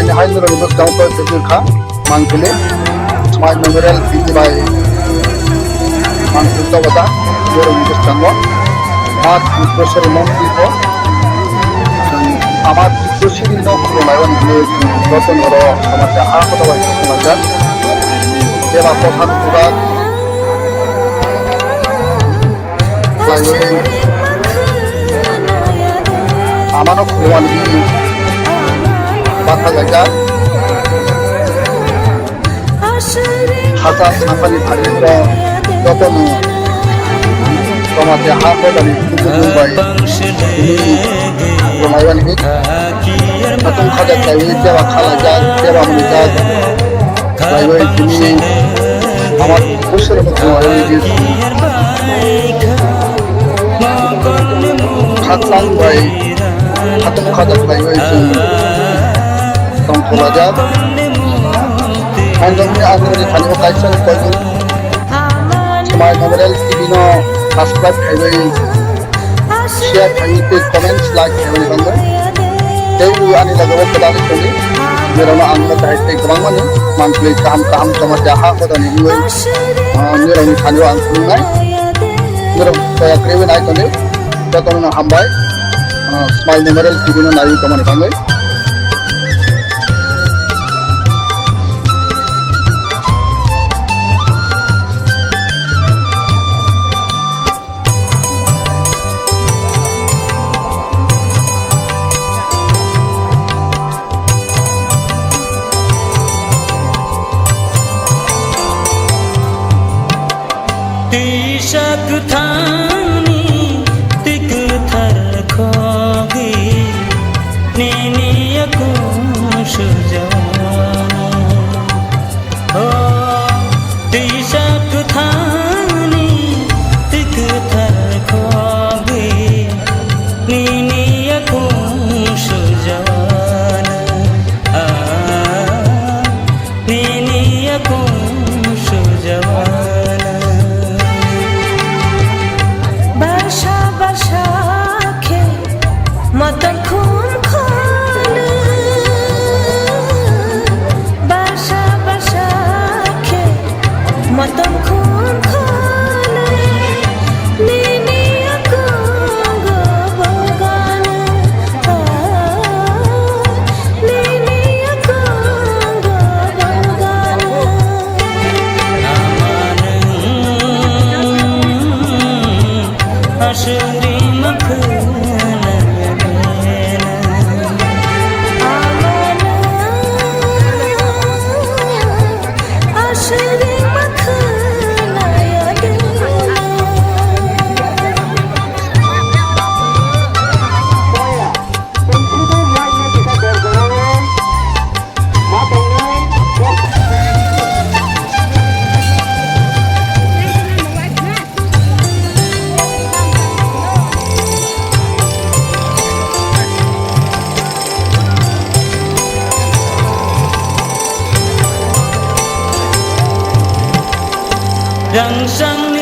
Smile High Road bus down to Tilka, Mankule, Smile Memorial City by Mankuta Vada, Zero English Tango, Mark Professor Montipo, Amat Sushi no Kumayan Village, Rotten or Samata Akota, like that. Eva Pohan Kuda, Amano Kuwan, Bata like that. Hata Sampani Parindra, Rotten Samata Akota, Dubai, Kumayan Hit, Atom Kajak, Deva Kalajak, Deva Munijak, Highway to me, আমার বসের মতো খাতলাং ভাই খাতম খাজাক ভাই হয়েছে তংখোলা যাক আইনজমনি আজমনি খানিও কাইসান কয়জন সমাজ মেমোরিয়াল টিভি নো সাবস্ক্রাইব খাইবাই শেয়ার খাইতে কমেন্টস লাইক খাইবাই বাংলা দেউ আনি লাগাবো কেদানি করি Merona angkat hashtag kelang mana, mangkli kaham sama jaha kota ni gue, merona kanjo angkut nai, merona kayak krewe nai kande, jatuh nang hambai, Smile Memorial TV no nai kemana kangai. Tisak thani tik thar khogi nini aku sujawana oh tisak thani tik thar khogi nini aku sujawana nini aku sujawana Matan khun khana Basha basha ke Matan khun khana Nini aku gabagana Nini aku gabagana Amanang Asuri makhana Rang sang